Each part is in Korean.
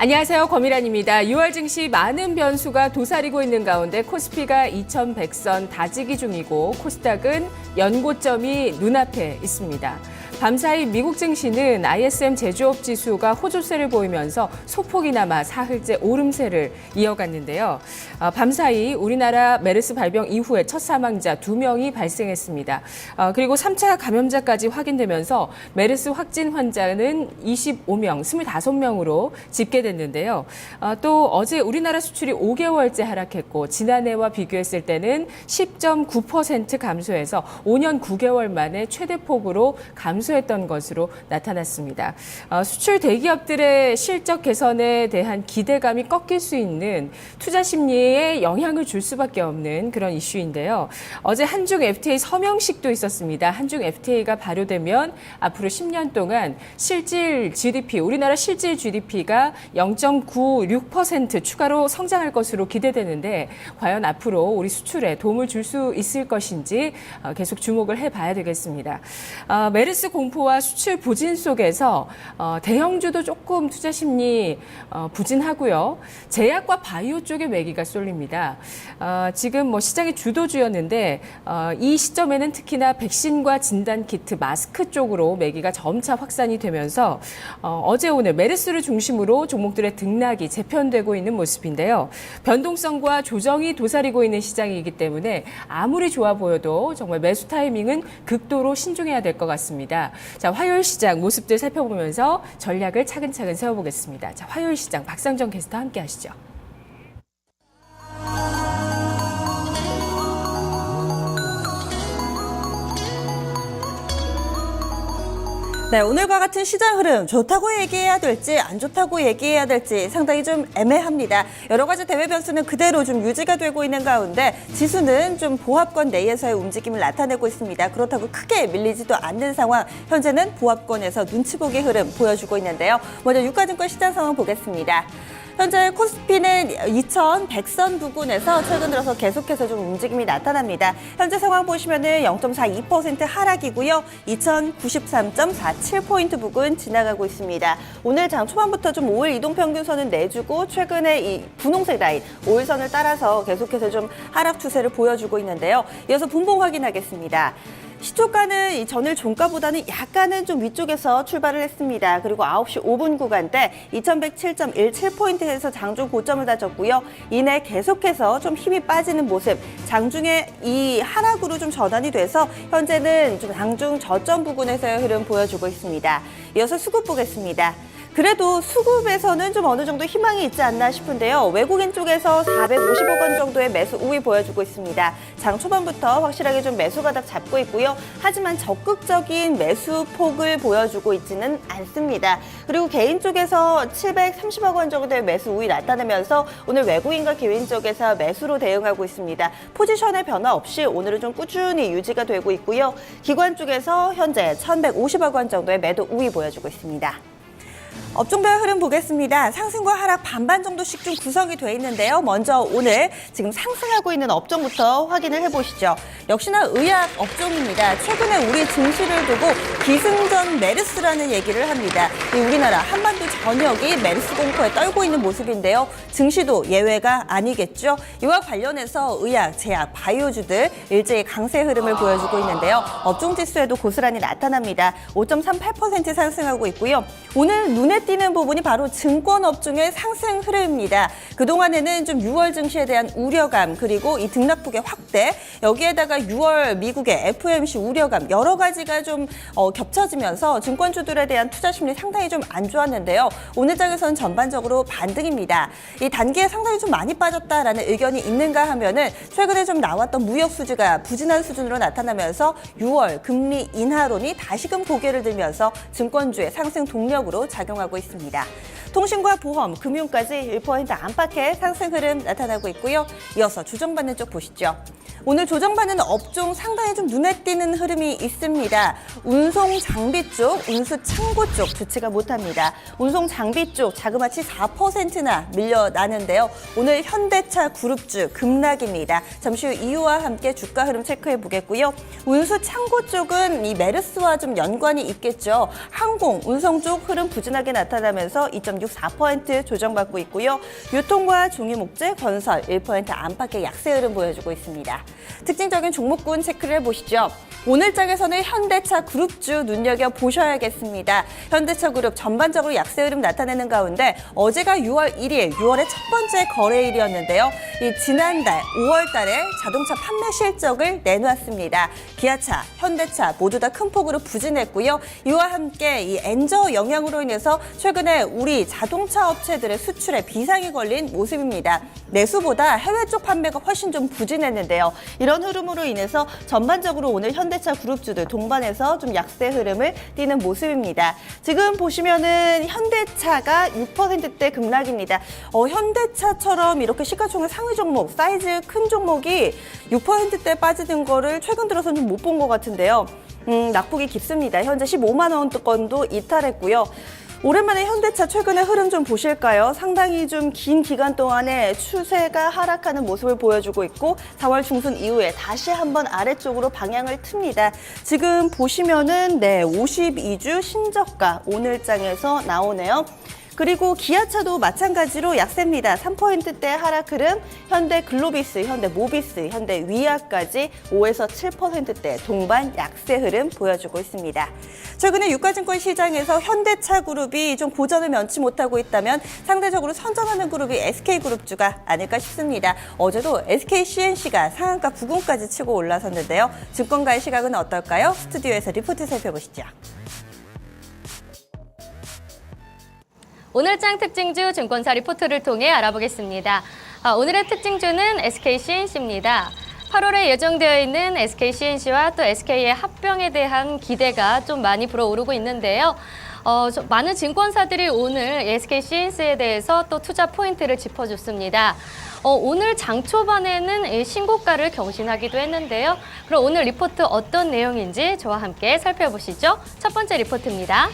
안녕하세요. 권미란입니다. 6월 증시 많은 변수가 도사리고 있는 가운데 코스피가 2100선 다지기 중이고 코스닥은 연고점이 눈앞에 있습니다. 밤사이 미국 증시는 ISM 제조업 지수가 호조세를 보이면서 소폭이나마 사흘째 오름세를 이어갔는데요. 밤사이 우리나라 메르스 발병 이후에 첫 사망자 2명이 발생했습니다. 그리고 3차 감염자까지 확인되면서 메르스 확진 환자는 25명, 25명으로 집계됐는데요. 또 어제 우리나라 수출이 5개월째 하락했고 지난해와 비교했을 때는 10.9% 감소해서 5년 9개월 만에 최대폭으로 감소했던 것으로 나타났습니다. 수출 대기업들의 실적 개선에 대한 기대감이 꺾일 수 있는 투자 심리에 영향을 줄 수밖에 없는 그런 이슈인데요. 어제 한중 FTA 서명식도 있었습니다. 한중 FTA가 발효되면 앞으로 10년 동안 실질 GDP, 우리나라 실질 GDP가 0.96% 추가로 성장할 것으로 기대되는데 과연 앞으로 우리 수출에 도움을 줄 수 있을 것인지 계속 주목을 해봐야 되겠습니다. 메르스 공포와 수출 부진 속에서 대형주도 조금 투자 심리 부진하고요. 제약과 바이오 쪽에 매기가 쏠립니다. 지금 시장의 주도주였는데 이 시점에는 특히나 백신과 진단키트, 마스크 쪽으로 매기가 점차 확산이 되면서 어제 오늘 메르스를 중심으로 종목들의 등락이 재편되고 있는 모습인데요. 변동성과 조정이 도사리고 있는 시장이기 때문에 아무리 좋아 보여도 정말 매수 타이밍은 극도로 신중해야 될 것 같습니다. 자, 화요일 시장 모습들 살펴보면서 전략을 차근차근 세워보겠습니다. 자, 화요일 시장 박상정 캐스터 함께 하시죠. 네, 오늘과 같은 시장 흐름 좋다고 얘기해야 될지 안 좋다고 얘기해야 될지 상당히 좀 애매합니다. 여러 가지 대외 변수는 그대로 좀 유지가 되고 있는 가운데 지수는 좀 보합권 내에서의 움직임을 나타내고 있습니다. 그렇다고 크게 밀리지도 않는 상황. 현재는 보합권에서 눈치 보기 흐름 보여주고 있는데요. 먼저 유가증권 시장 상황 보겠습니다. 현재 코스피는 2100선 부근에서 최근 들어서 계속해서 좀 움직임이 나타납니다. 현재 상황 보시면은 0.42% 하락이고요. 2093.47포인트 부근 지나가고 있습니다. 오늘 장 초반부터 좀 5일 이동평균선은 내주고 최근에 이 분홍색 라인 5일선을 따라서 계속해서 좀 하락 추세를 보여주고 있는데요. 이어서 분봉 확인하겠습니다. 시초가는 이 전일 종가보다는 약간은 좀 위쪽에서 출발을 했습니다. 그리고 9시 5분 구간대 2107.17포인트에서 장중 고점을 다졌고요. 이내 계속해서 좀 힘이 빠지는 모습, 장중에 이 하락으로 좀 전환이 돼서 현재는 좀 장중 저점 부근에서의 흐름 보여주고 있습니다. 이어서 수급 보겠습니다. 그래도 수급에서는 좀 어느 정도 희망이 있지 않나 싶은데요. 외국인 쪽에서 450억 원 정도의 매수 우위 보여주고 있습니다. 장 초반부터 확실하게 좀 매수 가닥 잡고 있고요. 하지만 적극적인 매수 폭을 보여주고 있지는 않습니다. 그리고 개인 쪽에서 730억 원 정도의 매수 우위 나타내면서 오늘 외국인과 개인 쪽에서 매수로 대응하고 있습니다. 포지션의 변화 없이 오늘은 좀 꾸준히 유지가 되고 있고요. 기관 쪽에서 현재 1150억 원 정도의 매도 우위 보여주고 있습니다. 업종별 흐름 보겠습니다. 상승과 하락 반반 정도씩 좀 구성이 돼 있는데요. 먼저 오늘 지금 상승하고 있는 업종부터 확인을 해보시죠. 역시나 의약 업종입니다. 최근에 우리 증시를 두고 기승전 메르스라는 얘기를 합니다. 이 우리나라 한반도 전역이 메르스 공포에 떨고 있는 모습인데요. 증시도 예외가 아니겠죠. 이와 관련해서 의약, 제약, 바이오주들 일제히 강세 흐름을 보여주고 있는데요. 업종 지수에도 고스란히 나타납니다. 5.38% 상승하고 있고요. 오늘 눈에 띄는 부분이 바로 증권 업종의 상승 흐름입니다. 그동안에는 좀 6월 증시에 대한 우려감 그리고 이 등락폭의 확대 여기에다가 6월 미국의 FOMC 우려감 여러 가지가 좀 겹쳐지면서 증권주들에 대한 투자 심리 상당히 좀 안 좋았는데요. 오늘 장에서는 전반적으로 반등입니다. 이 단기에 상당히 좀 많이 빠졌다라는 의견이 있는가 하면은 최근에 좀 나왔던 무역 수지가 부진한 수준으로 나타나면서 6월 금리 인하론이 다시금 고개를 들면서 증권주의 상승 동력으로 작용하고 있습니다. 통신과 보험, 금융까지 1% 안팎의 상승 흐름 나타나고 있고요. 이어서 주정받는 쪽 보시죠. 오늘 조정받는 업종 상당히 좀 눈에 띄는 흐름이 있습니다. 운송 장비 쪽, 운수 창고 쪽 좋지가 못합니다. 운송 장비 쪽 자그마치 4%나 밀려나는데요. 오늘 현대차 그룹주 급락입니다. 잠시 후 이유와 함께 주가 흐름 체크해 보겠고요. 운수 창고 쪽은 이 메르스와 좀 연관이 있겠죠. 항공, 운송 쪽 흐름 부진하게 나타나면서 2.64% 조정받고 있고요. 유통과 종이목재, 건설 1% 안팎의 약세 흐름 보여주고 있습니다. 특징적인 종목군 체크를 해보시죠. 오늘 장에서는 현대차 그룹주 눈여겨보셔야겠습니다. 현대차 그룹 전반적으로 약세 흐름 나타내는 가운데 어제가 6월 1일, 6월의 첫 번째 거래일이었는데요. 이 지난달 5월 달에 자동차 판매 실적을 내놓았습니다. 기아차, 현대차 모두 다 큰 폭으로 부진했고요. 이와 함께 이 엔저 영향으로 인해서 최근에 우리 자동차 업체들의 수출에 비상이 걸린 모습입니다. 내수보다 해외 쪽 판매가 훨씬 좀 부진했는데요. 이런 흐름으로 인해서 전반적으로 오늘 현대차 그룹주들 동반해서 좀 약세 흐름을 띠는 모습입니다. 지금 보시면은 현대차가 6%대 급락입니다. 현대차처럼 이렇게 시가총액 상위 종목, 사이즈 큰 종목이 6%대 빠지는 거를 최근 들어서는 좀 못 본 것 같은데요. 낙폭이 깊습니다. 현재 15만 원권도 이탈했고요. 오랜만에 현대차 최근의 흐름 좀 보실까요? 상당히 좀 긴 기간 동안에 추세가 하락하는 모습을 보여주고 있고 4월 중순 이후에 다시 한번 아래쪽으로 방향을 틉니다. 지금 보시면은 52주 신저가 오늘장에서 나오네요. 그리고 기아차도 마찬가지로 약세입니다. 3%대 하락 흐름, 현대 글로비스, 현대 모비스, 현대 위아까지 5에서 7%대 동반 약세 흐름 보여주고 있습니다. 최근에 유가증권 시장에서 현대차 그룹이 좀 고전을 면치 못하고 있다면 상대적으로 선전하는 그룹이 SK그룹주가 아닐까 싶습니다. 어제도 SKCNC가 상한가 90까지 치고 올라섰는데요. 증권가의 시각은 어떨까요? 스튜디오에서 리포트 살펴보시죠. 오늘장 특징주 증권사 리포트를 통해 알아보겠습니다. 오늘의 특징주는 SKCNC입니다. 8월에 예정되어 있는 SKCNC와 또 SK의 합병에 대한 기대가 좀 많이 불어오르고 있는데요. 많은 증권사들이 오늘 SKCNC에 대해서 또 투자 포인트를 짚어줬습니다. 오늘 장 초반에는 신고가를 경신하기도 했는데요. 그럼 오늘 리포트 어떤 내용인지 저와 함께 살펴보시죠. 첫 번째 리포트입니다.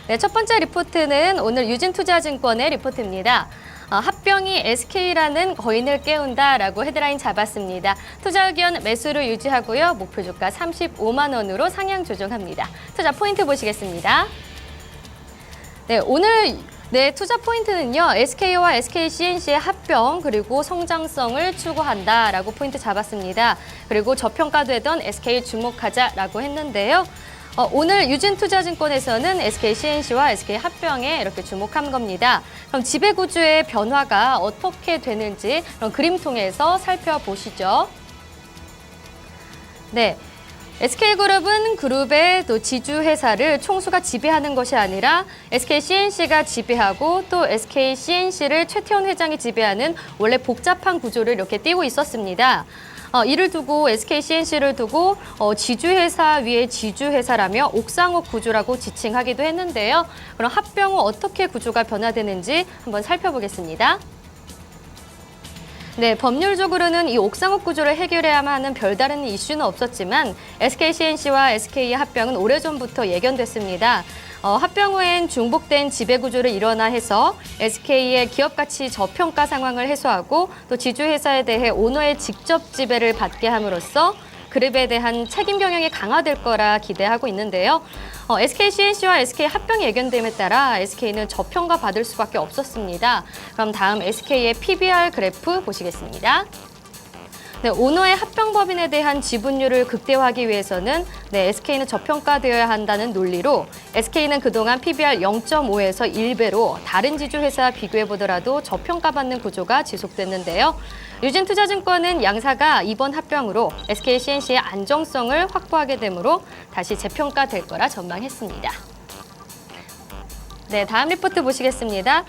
네, 첫 번째 리포트는 오늘 유진투자증권의 리포트입니다. 합병이 SK라는 거인을 깨운다라고 헤드라인 잡았습니다. 투자 의견 매수를 유지하고요. 목표 주가 35만 원으로 상향 조정합니다. 투자 포인트 보시겠습니다. 네, 오늘 투자 포인트는요. SK와 SKCNC의 합병 그리고 성장성을 추구한다라고 포인트 잡았습니다. 그리고 저평가되던 SK 주목하자라고 했는데요. 오늘 유진투자증권에서는 SKCNC와 SK 합병에 이렇게 주목한 겁니다. 그럼 지배구조의 변화가 어떻게 되는지 그럼 그림 통해서 살펴보시죠. 네, SK그룹은 그룹의 또 지주회사를 총수가 지배하는 것이 아니라 SKCNC가 지배하고 또 SKCNC를 최태원 회장이 지배하는 원래 복잡한 구조를 이렇게 띄고 있었습니다. 이를 두고 SKCNC를 두고 지주회사 위에 지주회사라며 옥상옥 구조라고 지칭하기도 했는데요. 그럼 합병 후 어떻게 구조가 변화되는지 한번 살펴보겠습니다. 네, 법률적으로는 이 옥상옥 구조를 해결해야만 하는 별다른 이슈는 없었지만 SKCNC와 SK의 합병은 오래전부터 예견됐습니다. 합병 후엔 중복된 지배구조를 일원화해서 SK의 기업가치 저평가 상황을 해소하고 또 지주회사에 대해 오너의 직접 지배를 받게 함으로써 그룹에 대한 책임 경영이 강화될 거라 기대하고 있는데요. SKCNC와 SK 합병이 예견됨에 따라 SK는 저평가 받을 수밖에 없었습니다. 그럼 다음 SK의 PBR 그래프 보시겠습니다. 네, 오너의 합병법인에 대한 지분율을 극대화하기 위해서는 SK는 저평가되어야 한다는 논리로 SK는 그동안 PBR 0.5에서 1배로 다른 지주회사와 비교해보더라도 저평가받는 구조가 지속됐는데요. 유진투자증권은 양사가 이번 합병으로 SKCNC의 안정성을 확보하게 되므로 다시 재평가될 거라 전망했습니다. 네, 다음 리포트 보시겠습니다.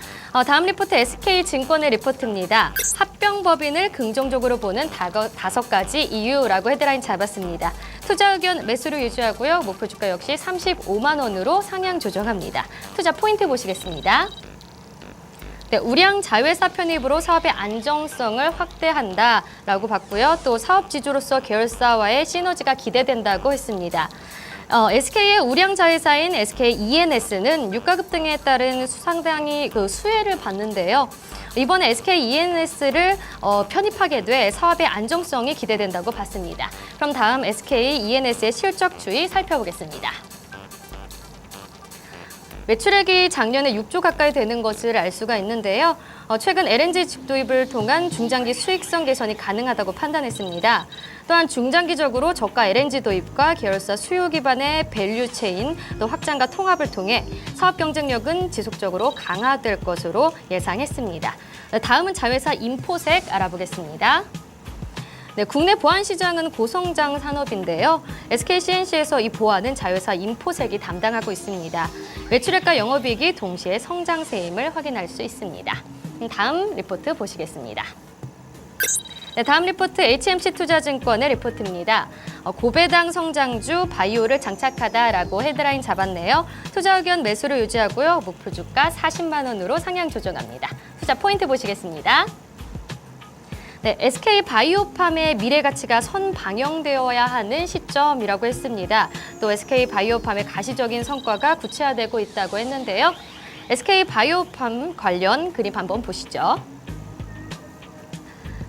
다음 리포트 SK증권의 리포트입니다. 합병법인을 긍정적으로 보는 5가지 이유라고 헤드라인 잡았습니다. 투자 의견 매수를 유지하고요. 목표 주가 역시 35만 원으로 상향 조정합니다. 투자 포인트 보시겠습니다. 네, 우량 자회사 편입으로 사업의 안정성을 확대한다라고 봤고요. 또 사업 지주로서 계열사와의 시너지가 기대된다고 했습니다. SK의 우량 자회사인 SK E&S는 유가급 등에 따른 상당히 수혜를 받는데요. 이번에 SK E&S를 편입하게 돼 사업의 안정성이 기대된다고 봤습니다. 그럼 다음 SK E&S의 실적 추이 살펴보겠습니다. 매출액이 작년에 6조 가까이 되는 것을 알 수가 있는데요. 최근 LNG 직도입을 통한 중장기 수익성 개선이 가능하다고 판단했습니다. 또한 중장기적으로 저가 LNG 도입과 계열사 수요 기반의 밸류 체인 또 확장과 통합을 통해 사업 경쟁력은 지속적으로 강화될 것으로 예상했습니다. 다음은 자회사 인포색 알아보겠습니다. 네, 국내 보안 시장은 고성장 산업인데요. SK C&C에서 이 보안은 자회사 인포색이 담당하고 있습니다. 매출액과 영업이익이 동시에 성장세임을 확인할 수 있습니다. 다음 리포트 보시겠습니다. 네, 다음 리포트 HMC 투자증권의 리포트입니다. 고배당 성장주 바이오를 장착하다라고 헤드라인 잡았네요. 투자 의견 매수를 유지하고요. 목표 주가 40만 원으로 상향 조정합니다. 투자 포인트 보시겠습니다. 네, SK 바이오팜의 미래 가치가 선방영되어야 하는 시점이라고 했습니다. 또 SK 바이오팜의 가시적인 성과가 구체화되고 있다고 했는데요. SK 바이오팜 관련 그림 한번 보시죠.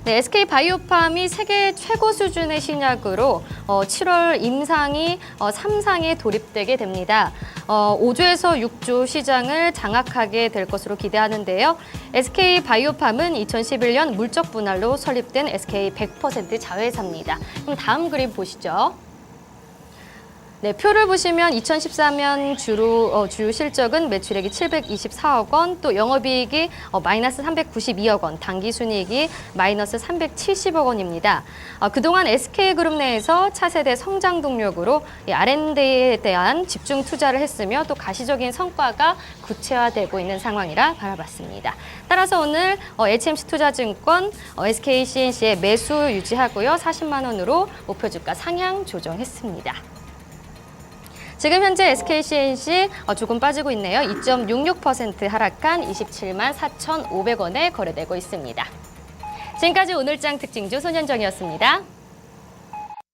네, SK 바이오팜이 세계 최고 수준의 신약으로 7월 임상이 3상에 돌입되게 됩니다. 5조에서 6조 시장을 장악하게 될 것으로 기대하는데요. SK 바이오팜은 2011년 물적 분할로 설립된 SK 100% 자회사입니다. 그럼 다음 그림 보시죠. 네, 표를 보시면 2014년 주요 실적은 매출액이 724억 원, 또 영업이익이 마이너스 392억 원, 당기순이익이 마이너스 370억 원입니다. 그동안 SK그룹 내에서 차세대 성장 동력으로 이 R&D에 대한 집중 투자를 했으며 또 가시적인 성과가 구체화되고 있는 상황이라 바라봤습니다. 따라서 오늘 HMC 투자증권 SK C&C의 매수 유지하고요. 40만 원으로 목표 주가 상향 조정했습니다. 지금 현재 SK C&C 조금 빠지고 있네요. 2.66% 하락한 27만 4,500원에 거래되고 있습니다. 지금까지 오늘장 특징주 손현정이었습니다.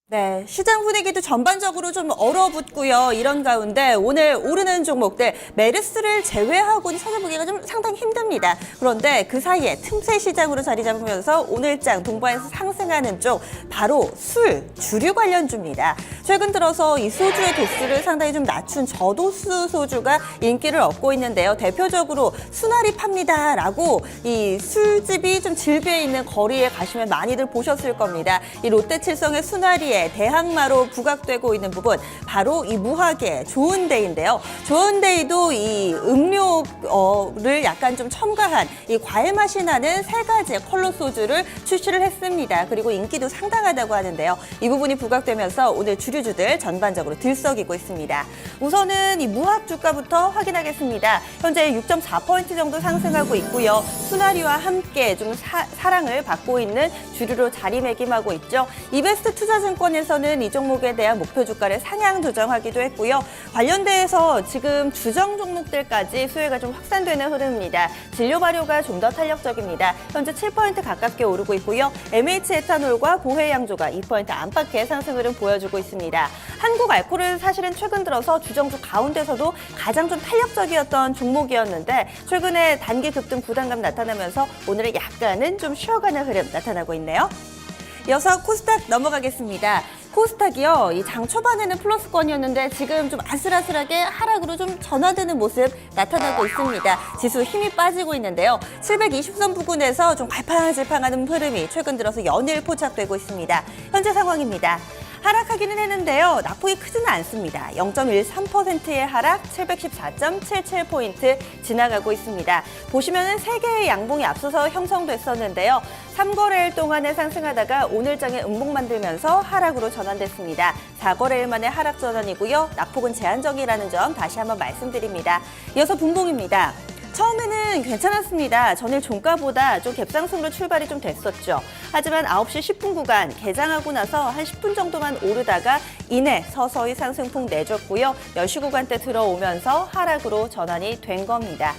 네, 시장 분위기도 전반적으로 좀 얼어붙고요. 이런 가운데 오늘 오르는 종목들 메르스를 제외하고는 찾아보기가 좀 상당히 힘듭니다. 그런데 그 사이에 틈새 시장으로 자리 잡으면서 오늘장 동반해서 상승하는 쪽 바로 술, 주류 관련주입니다. 최근 들어서 이 소주의 도수를 상당히 좀 낮춘 저도수 소주가 인기를 얻고 있는데요. 대표적으로 수나리 팝니다라고 이 술집이 좀 질비해 있는 거리에 가시면 많이들 보셨을 겁니다. 이 롯데칠성의 수나리에 대항마로 부각되고 있는 부분 바로 이 무화계 좋은데이인데요. 좋은데이도 이 음료를 약간 좀 첨가한 이 과일 맛이 나는 세 가지의 컬러 소주를 출시를 했습니다. 그리고 인기도 상당하다고 하는데요. 이 부분이 부각되면서 오늘 주류주들 전반적으로 들썩이고 있습니다. 우선은 이 무학 주가부터 확인하겠습니다. 현재 6.4% 정도 상승하고 있고요. 수나리와 함께 좀 사랑을 받고 있는 주류로 자리매김하고 있죠. 이베스트 투자증권에서는 이 종목에 대한 목표 주가를 상향 조정하기도 했고요. 관련돼서 지금 주정 종목들까지 수혜가 좀 확산되는 흐름입니다. 진료 발효가 좀 더 탄력적입니다. 현재 7% 가깝게 오르고 있고요. MH 에탄올과 고해 양조가 2% 안팎의 상승 흐름 보여주고 있습니다. 한국 알코올은 사실은 최근 들어서 주정주 가운데서도 가장 좀 탄력적이었던 종목이었는데 최근에 단기 급등 부담감 나타나면서 오늘은 약간은 좀 쉬어가는 흐름 나타나고 있네요. 이어서 코스닥 넘어가겠습니다. 코스닥이요, 이 장 초반에는 플러스권이었는데 지금 좀 아슬아슬하게 하락으로 좀 전환되는 모습 나타나고 있습니다. 지수 힘이 빠지고 있는데요. 720선 부근에서 좀 갈팡질팡하는 흐름이 최근 들어서 연일 포착되고 있습니다. 현재 상황입니다. 하락하기는 했는데요. 낙폭이 크지는 않습니다. 0.13%의 하락, 714.77포인트 지나가고 있습니다. 보시면은 3개의 양봉이 앞서서 형성됐었는데요. 3거래일 동안에 상승하다가 오늘장에 음봉 만들면서 하락으로 전환됐습니다. 4거래일 만에 하락 전환이고요. 낙폭은 제한적이라는 점 다시 한번 말씀드립니다. 이어서 분봉입니다. 처음에는 괜찮았습니다. 전일 종가보다 좀 갭상승으로 출발이 좀 됐었죠. 하지만 9시 10분 구간 개장하고 나서 한 10분 정도만 오르다가 이내 서서히 상승폭 내줬고요. 10시 구간대 들어오면서 하락으로 전환이 된 겁니다.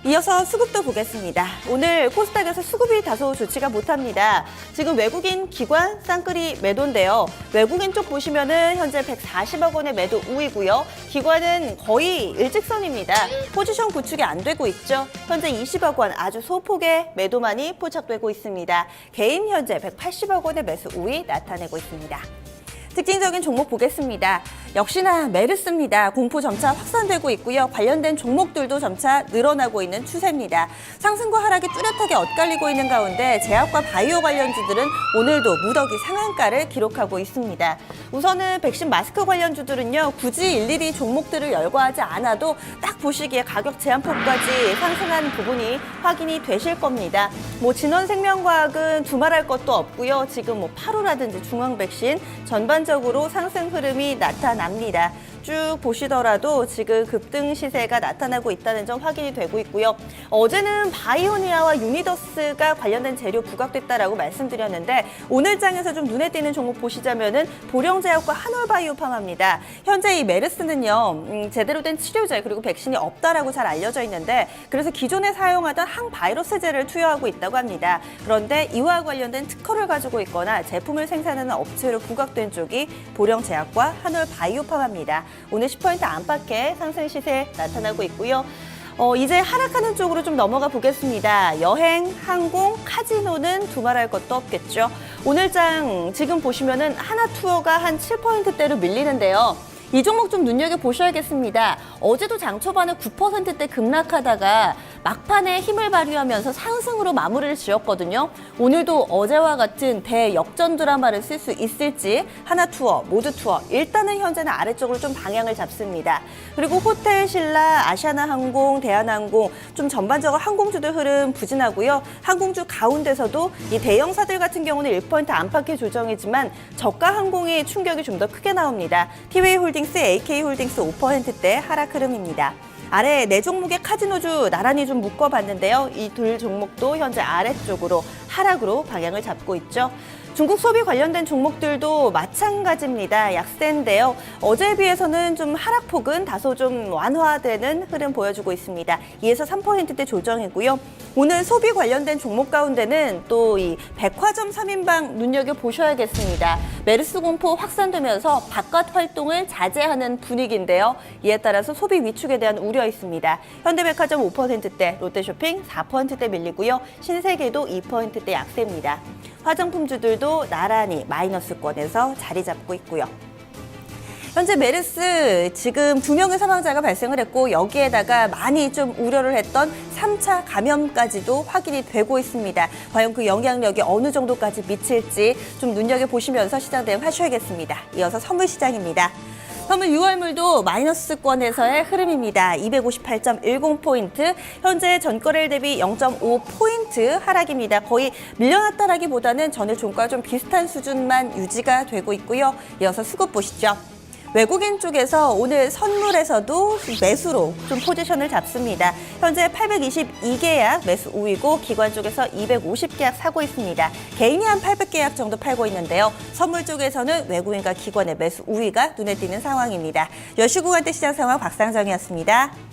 이어서 수급도 보겠습니다. 오늘 코스닥에서 수급이 다소 좋지가 못합니다. 지금 외국인 기관 쌍끌이 매도인데요. 외국인 쪽 보시면은 현재 140억 원의 매도 우이고요. 기관은 거의 일직선입니다. 포지션 구축이 안 되고 있죠. 현재 20억 원 아주 소폭의 매도만이 포착되고 있습니다. 개인 현재 180억 원의 매수 우위 나타내고 있습니다. 특징적인 종목 보겠습니다. 역시나 메르스입니다. 공포 점차 확산되고 있고요. 관련된 종목들도 점차 늘어나고 있는 추세입니다. 상승과 하락이 뚜렷하게 엇갈리고 있는 가운데 제약과 바이오 관련주들은 오늘도 무더기 상한가를 기록하고 있습니다. 우선은 백신 마스크 관련주들은요. 굳이 일일이 종목들을 열거하지 않아도 딱 보시기에 가격 제한폭까지 상승한 부분이 확인이 되실 겁니다. 진원생명과학은 두말할 것도 없고요. 지금 8호라든지 중앙백신 전반적으로 상승 흐름이 나타납니다. 쭉 보시더라도 지금 급등 시세가 나타나고 있다는 점 확인이 되고 있고요. 어제는 바이오니아와 유니더스가 관련된 재료 부각됐다라고 말씀드렸는데 오늘 장에서 좀 눈에 띄는 종목 보시자면은 보령제약과 한올바이오팜입니다. 현재 이 메르스는요 제대로 된 치료제 그리고 백신이 없다라고 잘 알려져 있는데 그래서 기존에 사용하던 항바이러스제를 투여하고 있다고 합니다. 그런데 이와 관련된 특허를 가지고 있거나 제품을 생산하는 업체로 부각된 쪽이 보령제약과 한올바이오팜입니다. 오늘 10% 안팎의 상승 시세 나타나고 있고요. 이제 하락하는 쪽으로 좀 넘어가 보겠습니다. 여행, 항공, 카지노는 두말할 것도 없겠죠. 오늘 장 지금 보시면은 하나투어가 한 7%대로 밀리는데요. 이 종목 좀 눈여겨보셔야겠습니다. 어제도 장 초반에 9%대 급락하다가 막판에 힘을 발휘하면서 상승으로 마무리를 지었거든요. 오늘도 어제와 같은 대역전 드라마를 쓸 수 있을지 하나투어, 모두투어 일단은 현재는 아래쪽으로 좀 방향을 잡습니다. 그리고 호텔, 신라, 아시아나항공, 대한항공 좀 전반적으로 항공주들 흐름 부진하고요. 항공주 가운데서도 이 대형사들 같은 경우는 1% 안팎의 조정이지만 저가 항공의 충격이 좀 더 크게 나옵니다. 티웨이홀딩스, AK홀딩스 5%대 하락 흐름입니다. 아래 네 종목의 카지노주 나란히 좀 묶어봤는데요. 이 둘 종목도 현재 아래쪽으로 하락으로 방향을 잡고 있죠. 중국 소비 관련된 종목들도 마찬가지입니다. 약세인데요. 어제에 비해서는 좀 하락폭은 다소 좀 완화되는 흐름 보여주고 있습니다. 2에서 3%대 조정이고요. 오늘 소비 관련된 종목 가운데는 또 이 백화점 3인방 눈여겨보셔야겠습니다. 메르스 공포 확산되면서 바깥 활동을 자제하는 분위기인데요. 이에 따라서 소비 위축에 대한 우려 있습니다. 현대백화점 5%대, 롯데쇼핑 4%대 밀리고요. 신세계도 2%대 약세입니다. 화장품주들도 나란히 마이너스권에서 자리 잡고 있고요. 현재 메르스 지금 2명의 사망자가 발생을 했고 여기에다가 많이 좀 우려를 했던 3차 감염까지도 확인이 되고 있습니다. 과연 그 영향력이 어느 정도까지 미칠지 좀 눈여겨보시면서 시장 대응하셔야겠습니다. 이어서 선물 시장입니다. 선물 6월물도 마이너스권에서의 흐름입니다. 258.10포인트, 현재 전거래일 대비 0.5포인트 하락입니다. 거의 밀려났다라기보다는 전일 종가와 좀 비슷한 수준만 유지가 되고 있고요. 이어서 수급 보시죠. 외국인 쪽에서 오늘 선물에서도 매수로 좀 포지션을 잡습니다. 현재 822계약 매수 우위고 기관 쪽에서 250계약 사고 있습니다. 개인이 한 800계약 정도 팔고 있는데요. 선물 쪽에서는 외국인과 기관의 매수 우위가 눈에 띄는 상황입니다. 여시구간대 시장 상황 박상정이었습니다.